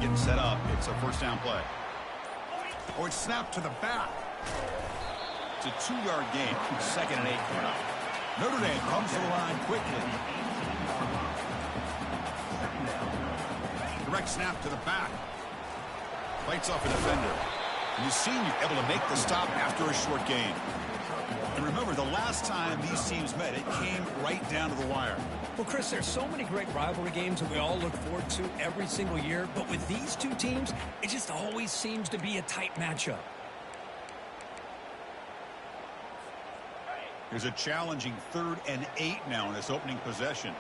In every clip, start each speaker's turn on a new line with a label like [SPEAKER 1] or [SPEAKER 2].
[SPEAKER 1] getting set up. It's a first down play. Oh, it's snapped to the back. It's a 2-yard gain. 2nd and 8 coming up. Notre Dame comes to the line quickly. Direct snap to the back. Fights off a defender. And he's seen you able to make the stop after a short gain. And remember, the last time these teams met, it came right down to the wire.
[SPEAKER 2] Well, Chris, there's so many great rivalry games that we all look forward to every single year. But with these two teams, it just always seems to be a tight matchup.
[SPEAKER 1] There's a challenging 3rd and 8 now in this opening possession.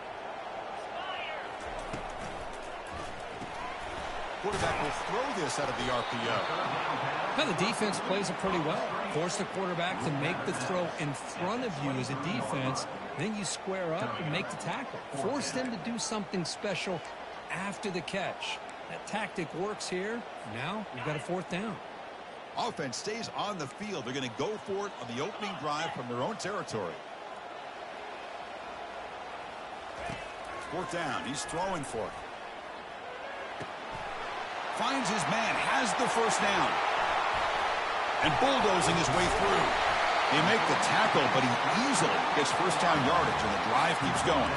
[SPEAKER 1] Quarterback will throw this out of the RPO.
[SPEAKER 2] Now the defense plays it pretty well. Force the quarterback to make the throw in front of you as a defense. Then you square up and make the tackle. Force them to do something special after the catch. That tactic works here. Now we've got a 4th down.
[SPEAKER 1] Offense stays on the field. They're going to go for it on the opening drive from their own territory. 4th down. He's throwing for it. Finds his man, has the first down. And bulldozing his way through. They make the tackle, but he easily gets first down yardage, and the drive keeps going.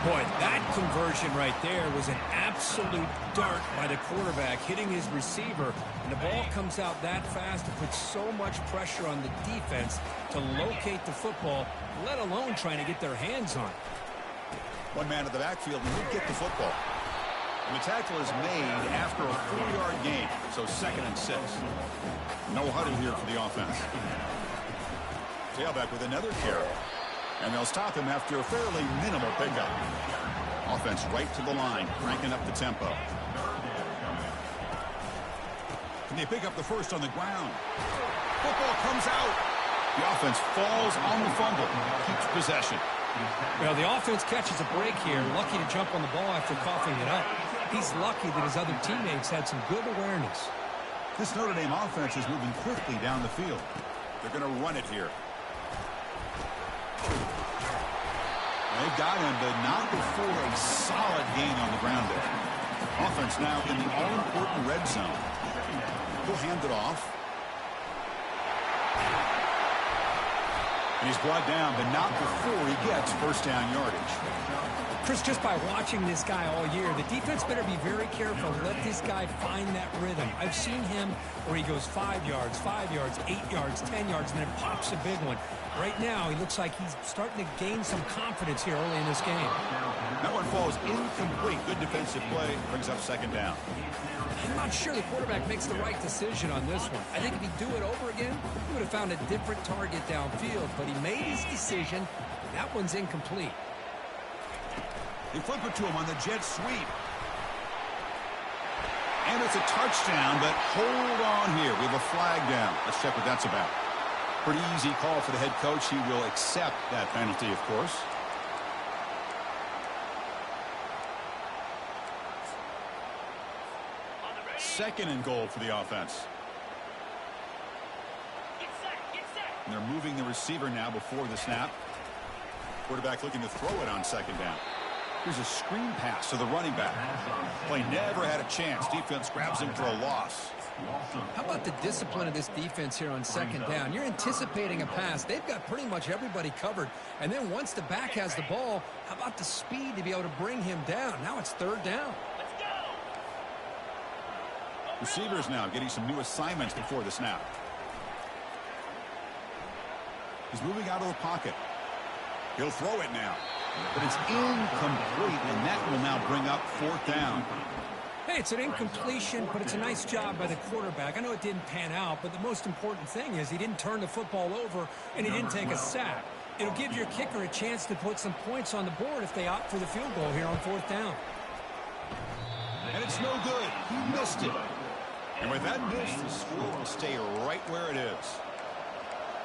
[SPEAKER 2] Boy, that conversion right there was an absolute dart by the quarterback, hitting his receiver. And the ball comes out that fast. It puts so much pressure on the defense to locate the football, let alone trying to get their hands on it.
[SPEAKER 1] One man in the backfield, and he'll get the football. And the tackle is made after a 4-yard gain, so 2nd and 6. No huddle here for the offense. Tailback with another carry. And they'll stop him after a fairly minimal pickup. Offense right to the line, cranking up the tempo. Can they pick up the first on the ground? Football comes out. The offense falls on the fumble, keeps possession.
[SPEAKER 2] Well, the offense catches a break here, lucky to jump on the ball after coughing it up. He's lucky that his other teammates had some good awareness.
[SPEAKER 1] This Notre Dame offense is moving quickly down the field. They're going to run it here. They've got him, but not before a solid gain on the ground there. Offense now in the all-important red zone. He'll hand it off. And he's brought down, but not before he gets first down yardage.
[SPEAKER 2] Chris, just by watching this guy all year, the defense better be very careful. Let this guy find that rhythm. I've seen him where he goes 5 yards, 8 yards, 10 yards, and then pops a big one. Right now, he looks like he's starting to gain some confidence here early in this game.
[SPEAKER 1] That one falls incomplete. Good defensive play. Brings up 2nd down.
[SPEAKER 2] I'm not sure the quarterback makes the right decision on this one. I think if he'd do it over again, he would have found a different target downfield. But he made his decision. That one's incomplete.
[SPEAKER 1] They flip it to him on the jet sweep. And it's a touchdown, but hold on here. We have a flag down. Let's check what that's about. Pretty easy call for the head coach. He will accept that penalty, of course. Second and goal for the offense. And they're moving the receiver now before the snap. Quarterback looking to throw it on 2nd down. Here's a screen pass to the running back. Play never had a chance. Defense grabs him for a loss.
[SPEAKER 2] How about the discipline of this defense here on 2nd down? You're anticipating a pass. They've got pretty much everybody covered. And then once the back has the ball, how about the speed to be able to bring him down? Now it's 3rd down.
[SPEAKER 1] Receivers now getting some new assignments before the snap. He's moving out of the pocket. He'll throw it now. But it's incomplete, and that will now bring up 4th down.
[SPEAKER 2] Hey, it's an incompletion, but it's a nice job by the quarterback. I know it didn't pan out, but the most important thing is he didn't turn the football over, and he didn't take a sack. It'll give your kicker a chance to put some points on the board if they opt for the field goal here on 4th down.
[SPEAKER 1] And it's no good. He missed it. And with that miss, the score will stay right where it is.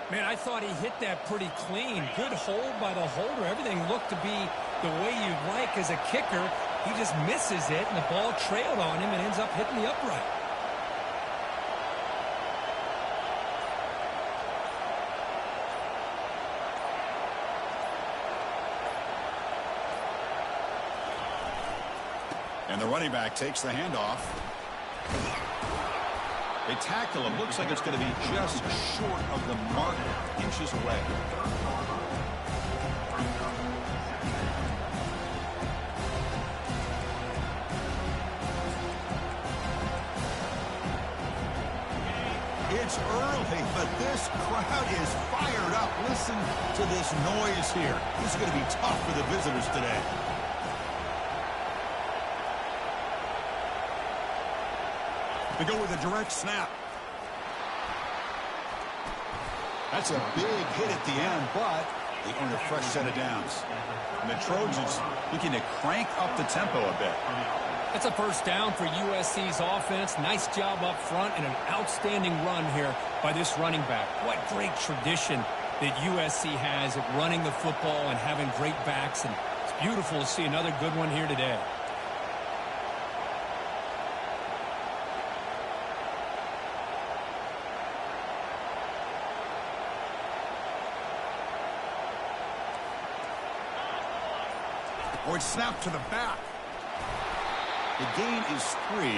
[SPEAKER 2] Man, I thought he hit that pretty clean. Good hold by the holder. Everything looked to be the way you'd like as a kicker. He just misses it, and the ball trailed on him and ends up hitting the upright.
[SPEAKER 1] And the running back takes the handoff. They tackle him. Looks like it's going to be just short of the mark, inches away. It's early, but this crowd is fired up. Listen to this noise here. This is going to be tough for the visitors today. They go with a direct snap. That's a big hit at the end, but they earn a fresh set of downs. And the Trojans looking to crank up the tempo a bit.
[SPEAKER 2] That's a first down for USC's offense. Nice job up front and an outstanding run here by this running back. What great tradition that USC has at running the football and having great backs. And it's beautiful to see another good one here today.
[SPEAKER 1] Or it's snapped to the back. The gain is 3.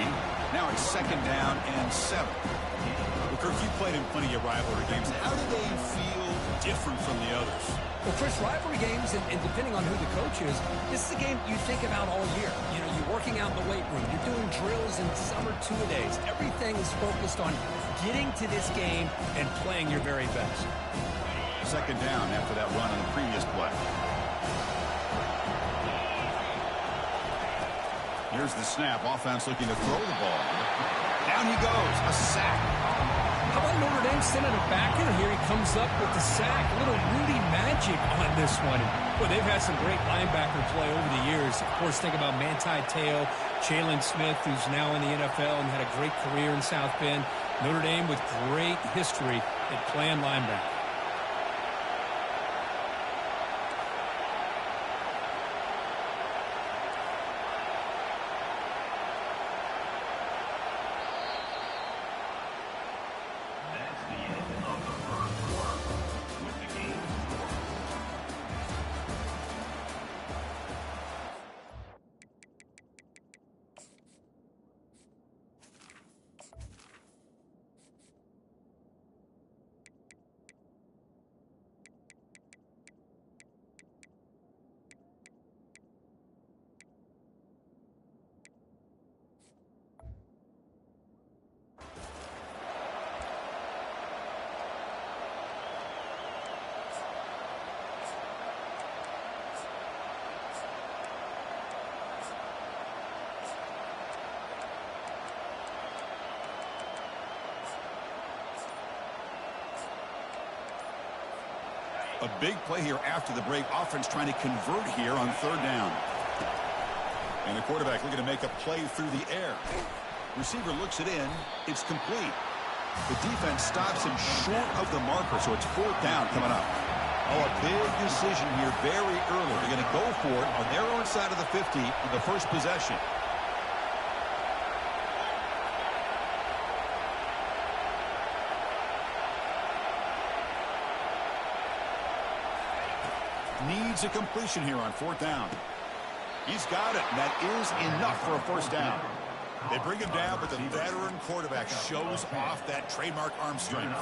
[SPEAKER 1] Now it's second down and 7. Well, Kirk, you played in plenty of rivalry games. How do they feel different from the others?
[SPEAKER 2] Well, Chris, rivalry games, and depending on who the coach is, this is a game you think about all year. You know, you're working out in the weight room. You're doing drills in summer two-a-days. Everything is focused on getting to this game and playing your very best.
[SPEAKER 1] Second down after that run on the previous play. Here's the snap. Offense looking to throw the ball. Down he goes. A sack.
[SPEAKER 2] How about Notre Dame sending a backer? Here he comes up with the sack. A little Rudy magic on this one. Well, they've had some great linebacker play over the years. Of course, think about Manti Te'o, Jalen Smith, who's now in the NFL and had a great career in South Bend. Notre Dame with great history at playing linebacker.
[SPEAKER 1] A big play here after the break. Offense trying to convert here on third down. And the quarterback looking to make a play through the air. Receiver looks it in. It's complete. The defense stops him short of the marker, so it's fourth down coming up. Oh, a big decision here very early. They're going to go for it on their own side of the 50 on the first possession. Needs a completion here on fourth down. He's got it, and that is enough for a first down. They bring him down, but the veteran quarterback shows off that trademark arm strength.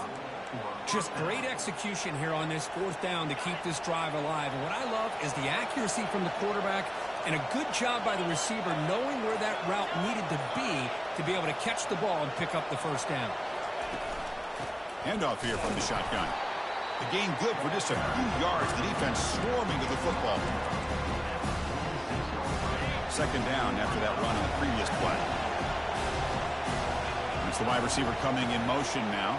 [SPEAKER 2] Just great execution here on this fourth down to keep this drive alive. And what I love is the accuracy from the quarterback and a good job by the receiver knowing where that route needed to be able to catch the ball and pick up the first down.
[SPEAKER 1] Handoff here from the shotgun. The gain good for just a few yards. The defense swarming to the football. Second down after that run on the previous play. It's the wide receiver coming in motion now.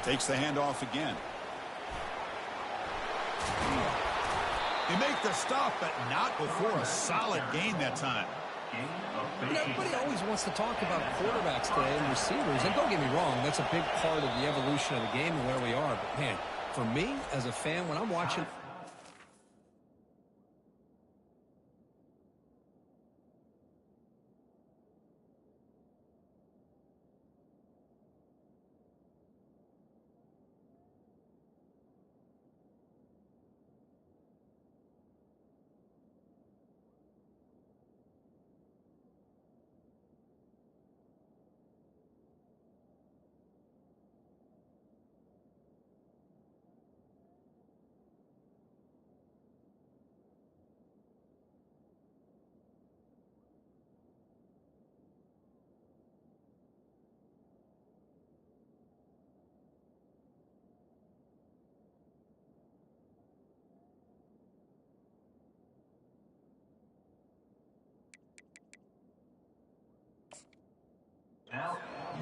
[SPEAKER 1] Takes the handoff again. They make the stop, but not before a solid gain that time.
[SPEAKER 2] You know, everybody always wants to talk about quarterbacks today and receivers. And don't get me wrong, that's a big part of the evolution of the game and where we are. But, man, for me as a fan, when I'm watching –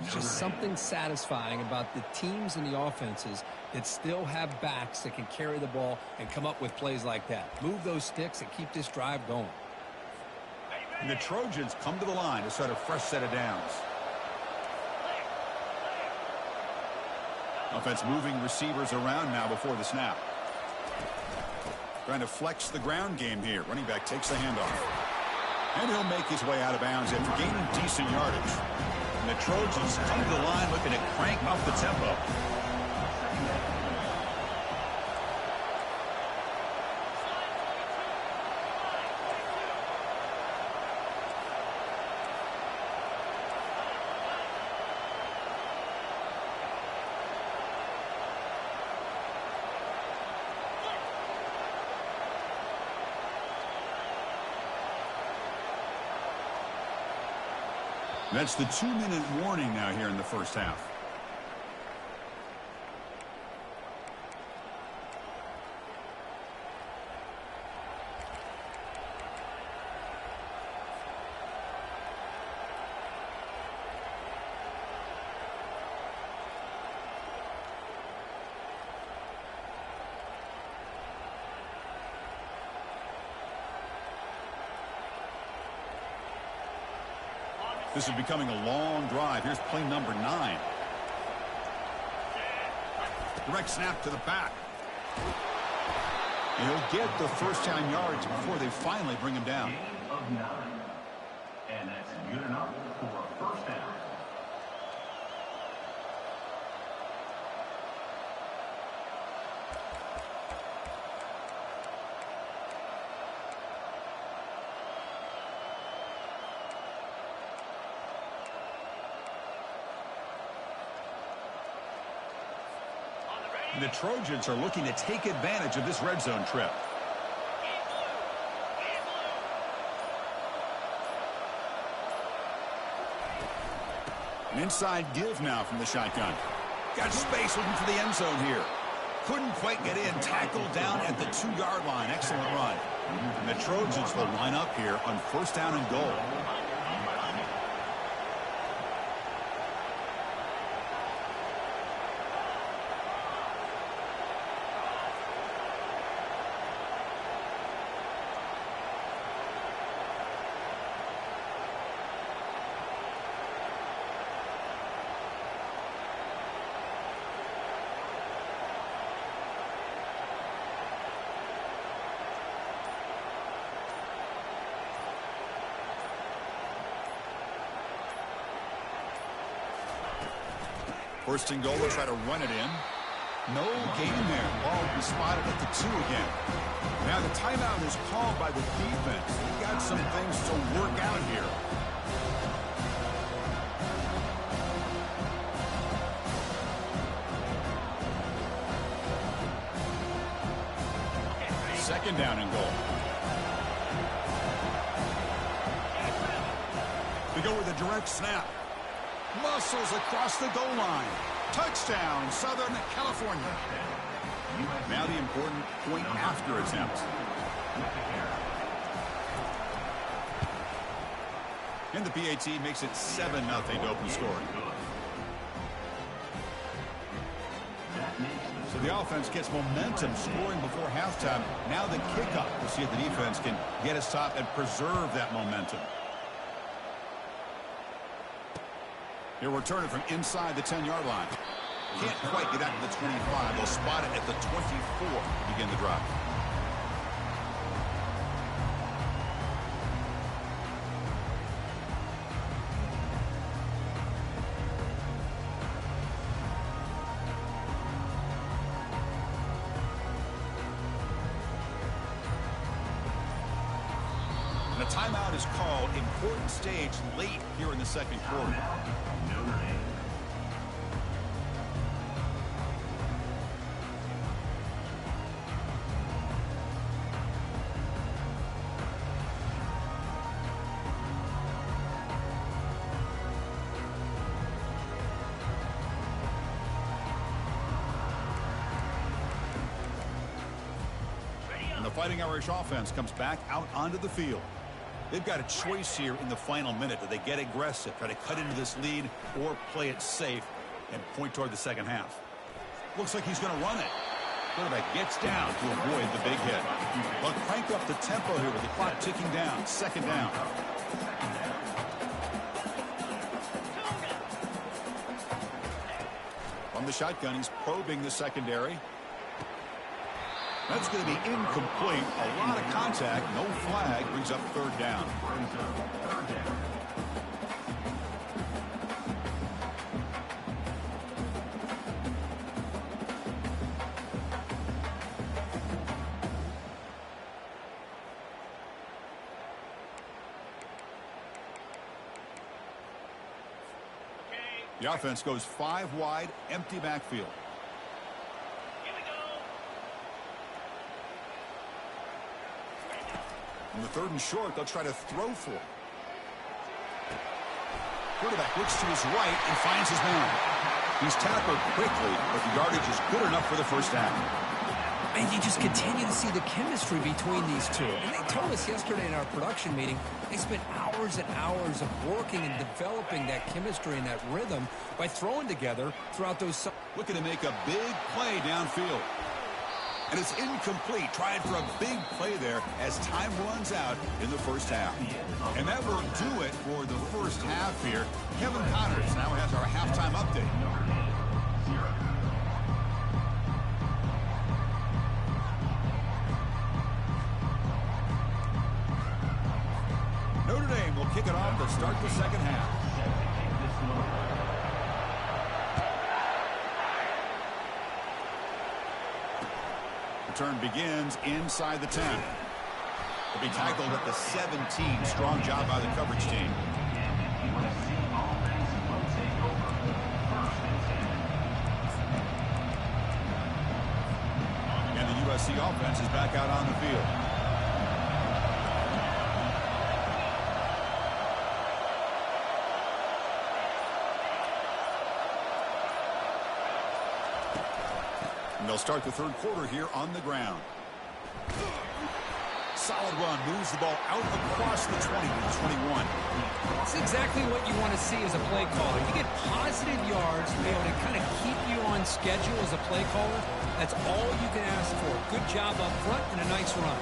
[SPEAKER 2] There's just something satisfying about the teams and the offenses that still have backs that can carry the ball and come up with plays like that. Move those sticks and keep this drive going.
[SPEAKER 1] And the Trojans come to the line to start a fresh set of downs. Offense moving receivers around now before the snap. Trying to flex the ground game here. Running back takes the handoff. And he'll make his way out of bounds after gaining decent yardage. And the Trojans come to the line looking to crank up the tempo. That's the 2-minute warning now here in the first half. This is becoming a long drive. Here's play number 9. Direct snap to the back. And he'll get the first down yards before they finally bring him down.
[SPEAKER 3] Gain of 9. And that's good enough for a first down.
[SPEAKER 1] The Trojans are looking to take advantage of this red zone trip. An inside give now from the shotgun. Got space looking for the end zone here. Couldn't quite get in. Tackled down at the 2-yard line. Excellent run. And the Trojans will line up here on first down and goal. First and goal, they'll try to run it in. No gain there. Ball will be spotted at the 2 again. Now the timeout is called by the defense. They've got some things to work out here. Second down and goal. They go with a direct snap. Muscles across the goal line. Touchdown, Southern California. Now the important point after attempt. And the PAT makes it 7-0 to open scoring. So the offense gets momentum scoring before halftime. Now the kickoff. We'll see if the defense can get a stop and preserve that momentum. He'll return it from inside the 10-yard line. Can't quite get out to the 25. They'll spot it at the 24 to begin the drive. And a timeout is called. Important stage late here in the second quarter. And the Fighting Irish offense comes back out onto the field. They've got a choice here in the final minute. Do they get aggressive, try to cut into this lead, or play it safe and point toward the second half? Looks like he's going to run it. Quarterback gets down to avoid the big hit. They'll crank up the tempo here with the clock ticking down. Second down. From the shotgun, he's probing the secondary. That's going to be incomplete. A lot of contact. No flag. Brings up third down. The offense goes 5 wide, empty backfield. On the 3rd and short, they'll try to throw for it. Quarterback looks to his right and finds his man. He's tackled quickly, but the yardage is good enough for the first down.
[SPEAKER 2] And you just continue to see the chemistry between these two. And they told us yesterday in our production meeting, they spent hours and hours of working and developing that chemistry and that rhythm by throwing together throughout those...
[SPEAKER 1] Looking to make a big play downfield. And it's incomplete. Trying for a big play there as time runs out in the first half. And that will do it for the first half here. Kevin Connors now has our halftime update. Notre Dame will kick it off to start the second half. Return begins inside the 10. He'll be tackled at the 17. Strong job by the coverage team. And the USC offense is back out on the field. They'll start the third quarter here on the ground. Solid run, moves the ball out across the 20 to the 21.
[SPEAKER 2] It's exactly what you want to see as a play caller. You get positive yards to be able to kind of keep you on schedule as a play caller. That's all you can ask for. Good job up front and a nice run.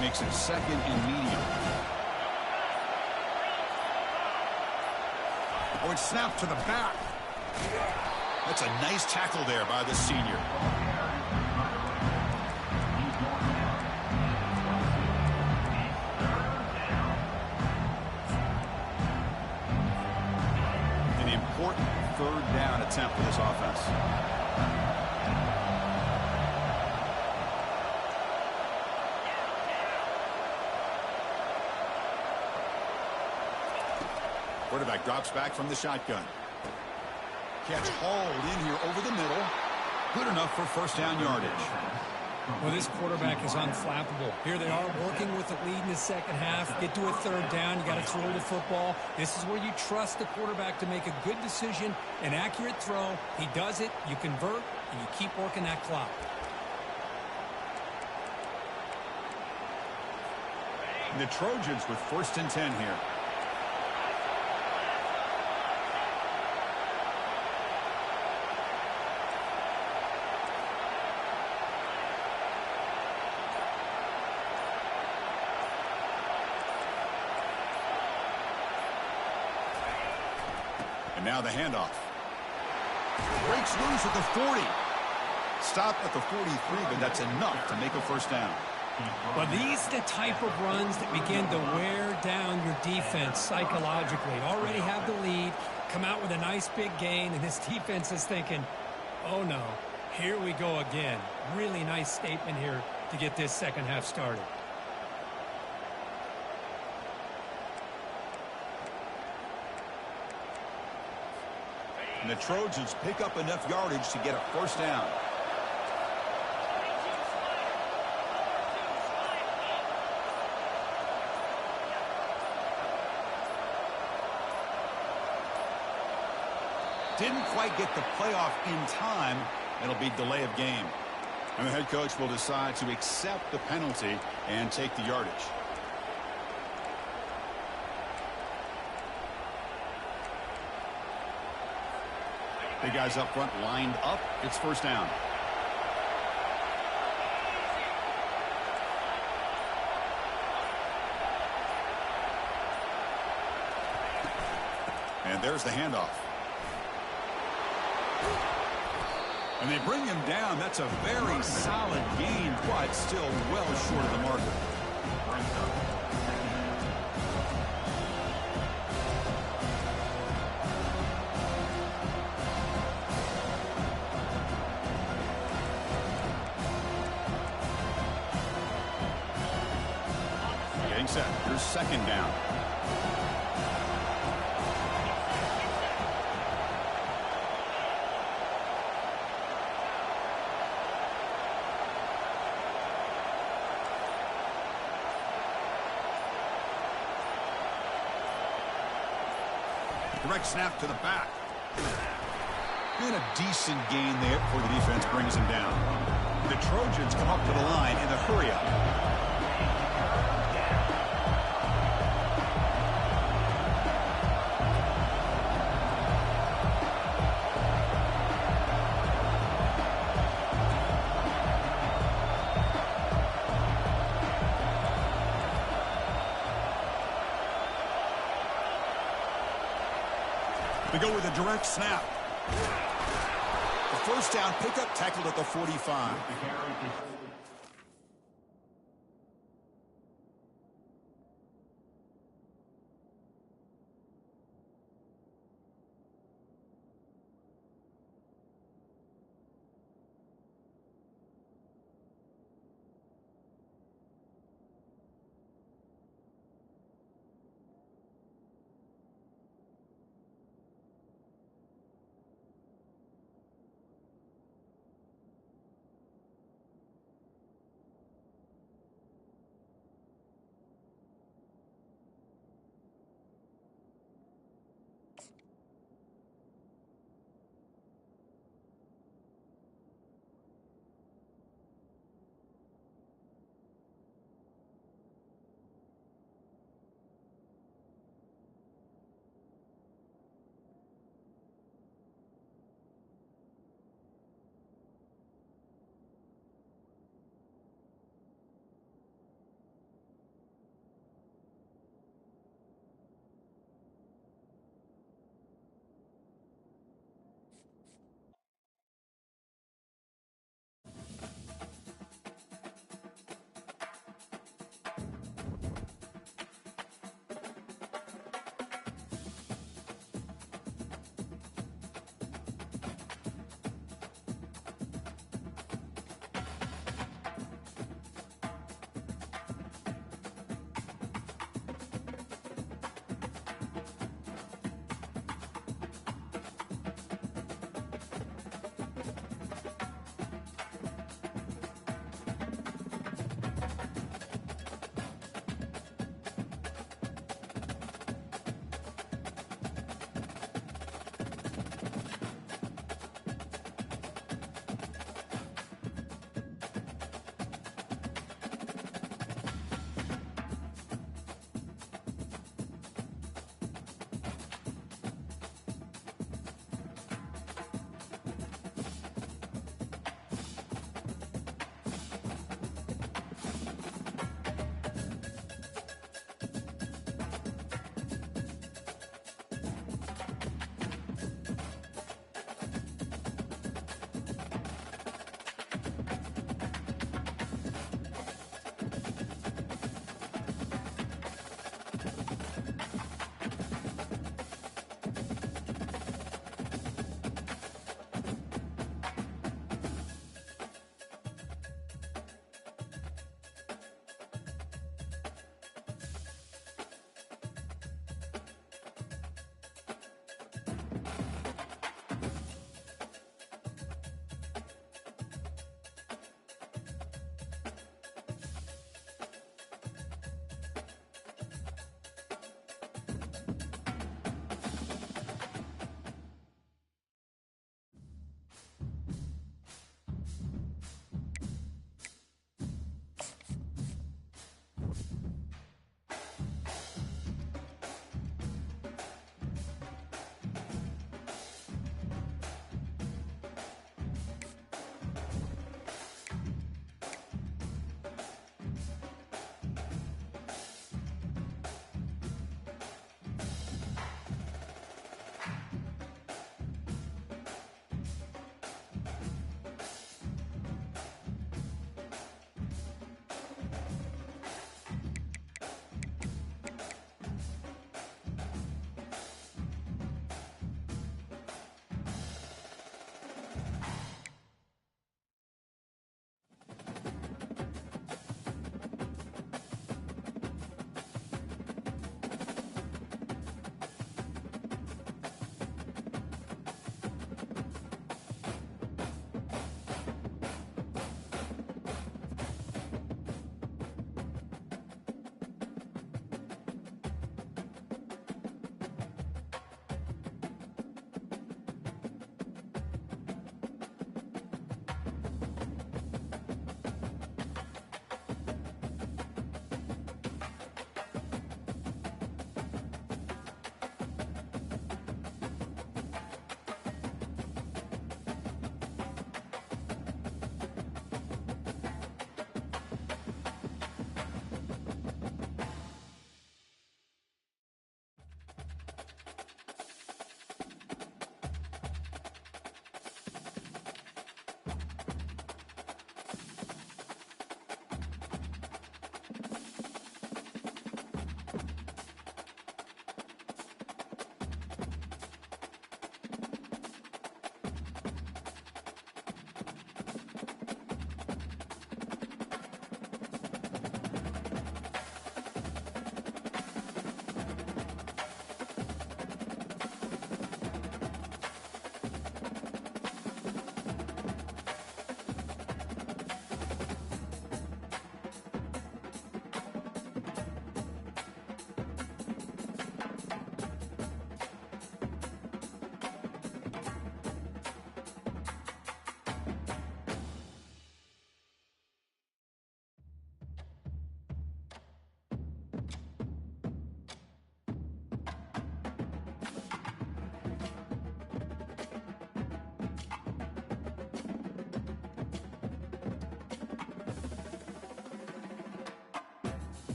[SPEAKER 1] Makes it second and medium. Oh, it's snapped to the back. That's a nice tackle there by the senior. An important third down attempt for this offense. Quarterback drops back from the shotgun. Catch hauled in here over the middle. Good enough for first down yardage.
[SPEAKER 2] Well, this quarterback is unflappable. Here they are working with the lead in the second half. Get to a third down. You got to throw the football. This is where you trust the quarterback to make a good decision, an accurate throw. He does it. You convert, and you keep working that clock.
[SPEAKER 1] And the Trojans with 1st and 10 here. Now the handoff. Breaks loose at the 40. Stopped at the 43, but that's enough to make a first down.
[SPEAKER 2] Well, these are the type of runs that begin to wear down your defense psychologically. Already have the lead, come out with a nice big gain, and this defense is thinking, oh no, here we go again. Really nice statement here to get this second half started. And the Trojans pick up enough yardage to get a first down.
[SPEAKER 1] Didn't quite get the playoff in time. It'll be delay of game. And the head coach will decide to accept the penalty and take the yardage. The guys up front lined up. It's first down. And there's the handoff. And they bring him down. That's a very solid gain, but still well short of the marker. Getting set. Here's second down. Direct snap to the back. And a decent gain there before the defense brings him down. The Trojans come up to the line in the hurry-up. They go with a direct snap. The first down pickup tackled at the 45.